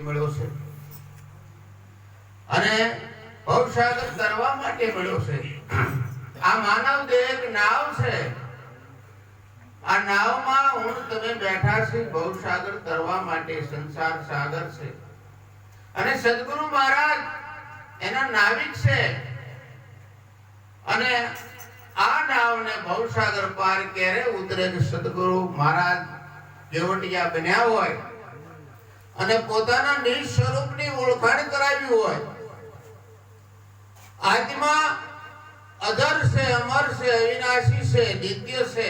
મળ્યો છે અને ભવસાગર તરવા માટે મળ્યો છે. આ માનવ દેહ એક નાવ છે. આ નાવમાં હું તમે બેઠા છે ભવસાગર તરવા માટે. સંસાર સાગર છે અને સદગુરુ મહારાજ એના નાવિક છે અને આ નાવને ભવસાગર પાર ક્યારે ઉતરે કે સદગુરુ મહારાજ કેવટિયા બન્યા હોય અને પોતાના નિજ સ્વરૂપની ઓળખાણ કરાવી હોય. આત્મા અધર છે, અમર છે, અવિનાશી છે, નિત્ય છે,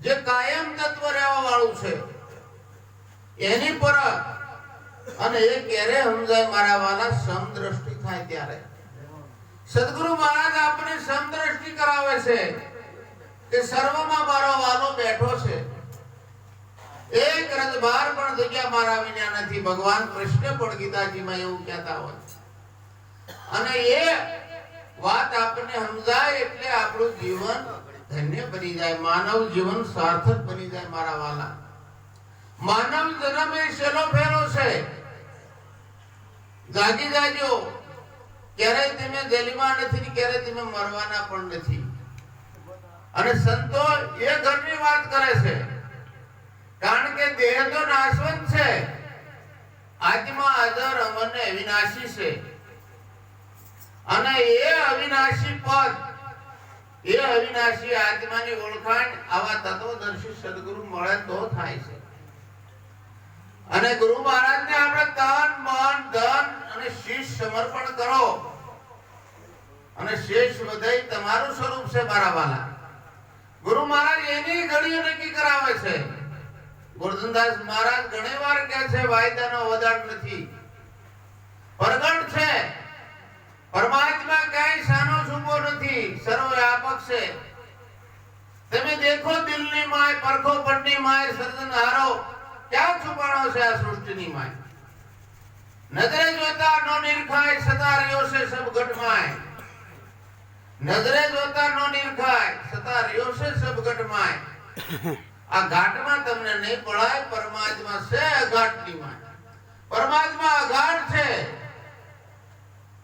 જે કાયમ તત્વ રહેવા વાળું છે એની પર અને એ ક્યારે સમજાય મારા વાલા સમદ્રષ્ટિ થાય ત્યારે. સદગુરુ મહારાજ આપણને સમદ્રષ્ટિ કરાવે છે કે સર્વમાં મારો વાલો બેઠો છે. એક રજબાર પણ જગ્યા મારા વિના નથી. ભગવાન કૃષ્ણ પણ ગીતાજીમાં એવું કહેતા હોય અને એ વાત આપણને સમજાય એટલે આપણું જીવન ધન્ય બની જાય, માનવ જીવન સાર્થક બની જાય મારા વાલા. માનવ જન્મ એ છેલ્લો ફેરો છે. જાગી જાજો. ક્યારેય તમે જન્મવા નથી, ક્યારેય તમે મરવાના પણ નથી. અને સંતો એ ઘરની વાત કરે છે કારણ કે દેહ તો નાશવંત છે, આત્મા અજર અમર ને અવિનાશી છે અને એ અવિનાશી પદ, એ અવિનાશી આત્માની ઓળખાણ આવા તત્વદર્શી સદગુરુ મળે તો થાય છે. અને ગુરુ મહારાજને આપણે તન મન ધન અને શીશ સમર્પણ કરો અને શેષ વધાઈ તમારું સ્વરૂપ છે મારા વાલા. ગુરુ મહારાજ એની ઘડીઓ નક્કી કરાવે છે. ગોરધનદાસ મહારાજ ઘણી વાર કહે છે વાયદાનો વદાડ નથી, પ્રગટ છે. પરમાત્મા ક્યાંય સાનો છૂપો નથી, સર્વવ્યાપક છે. તમે દેખો દિલની માય, પરખો પણની માય, સર્જનહારો ક્યાં છુપાણો છે આ સૃષ્ટિની માય. નજરે જોતા નો નિરખાય, સદા રહ્યો છે સબ ઘટમાય. નજરે જોતા નો નિરખાય, સદા રહ્યો છે સબ ઘટમાય. આ ઘાટમાં તમને નહીં પડાય. પરમાત્મા છે અઘાટની માય. પરમાત્મા અઘાટ છે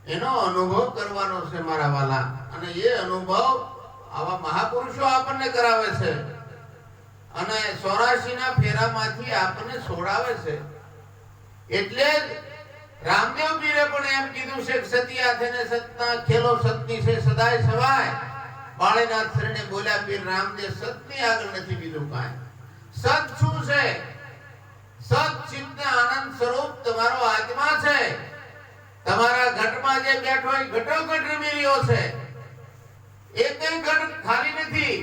એનો અનુભવ કરવાનો છે મારા વાલા. અને એ અનુભવ આવા મહાપુરુષો આપણને કરાવે છે અને 84 ના ફેરામાંથી આપણને છોડાવે છે. એટલે રામદેવ પીરે પણ એમ કીધું છે કે સતિયા થઈને સતના ખેલો સતની છે સદાય સવાય. બાળીનાથ શરણે બોલ્યા પીર રામદેવ સતની આગળ નથી બીજું કાંઈ. સત શું છે? સત ચિત્ત આનંદ સ્વરૂપ તમારો આત્મા છે. તમારા ઘટમાં જે બેઠો એ ઘટોઘટ રમી રહ્યો છે. એકય ઘટ ખાલી નથી.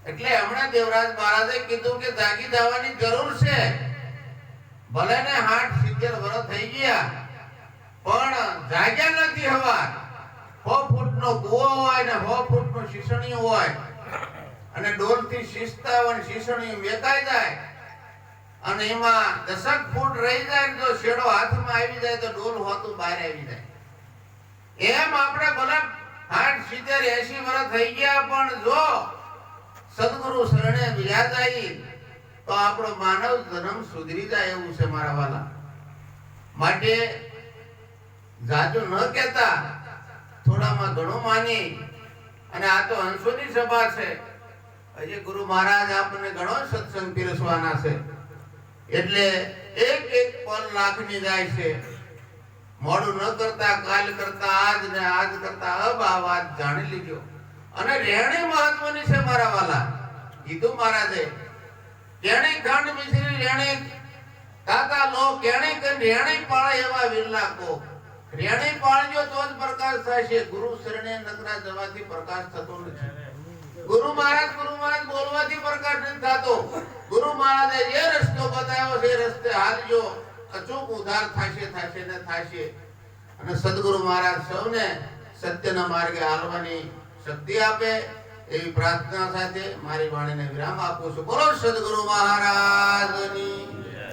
એટલે હમણાં દેવરાજ મહારાજે કીધું કે જાગી જવાની જરૂર છે. ભલે ને 60-70 વર્ષ થઈ ગયા પણ જાગ્યા નથી. હવા 100 ફૂટનો કૂવો હોય ને 100 ફૂટનું શીશણિયું હોય અને ડોલથી શીશતા હોય ને શીશણિયું મેકાઈ જાય અને એમાં 10 ફૂટ રહી જાય, જો શેડો હાથમાં આવી જાય તો ડોલ હોતું બહાર આવી જાય. એમ આપણે ભલે 60-70-80 વર્ષ થઈ ગયા પણ જો સદગુરુ શરણે વ્યા જાય તો આપણો માનવ જન્મ સુધરી જાય એવું છે મારા વાલા. માટે જાજુ ન કહેતા, થોડામાં ઘણું માની. અને આ તો હંસોની સભા છે. હજી ગુરુ મહારાજ આપણને ઘણો સત્સંગ પીરસવાના છે. એટલે એક એક પલ લાખની જાય છે. મોડું ન કરતા, કાલ કરતા આજ ને આજ કરતા અબ આ વાત જાણી લીજો. અને રહેણી મહત્વની છે મારા વાલા. કીધું મહારાજે કેણી ખંડ મિશ્રી રેણી કાકા લો કેણી કન રેણી પાળે એવા વિરલા કો. રેણી પાળજો તો જ પ્રકાશ થશે. ગુરુ શરણે નકરા જવાથી પ્રકાશ થતો નથી. ગુરુ મહારાજ બોલવાથી પ્રકાશ નથી થતો. ગુરુ મહારાજે જે રસ્તો બતાવ્યો છે એ રસ્તે હાલજો, અચૂક ઉદ્ધાર થશે ને થશે. અને સદગુરુ મહારાજ સૌને સત્યના માર્ગે હાલવાની શક્તિ આપે એવી પ્રાર્થના સાથે મારી વાણીને વિરામ આપું છું. બોલો સદગુરુ મહારાજની.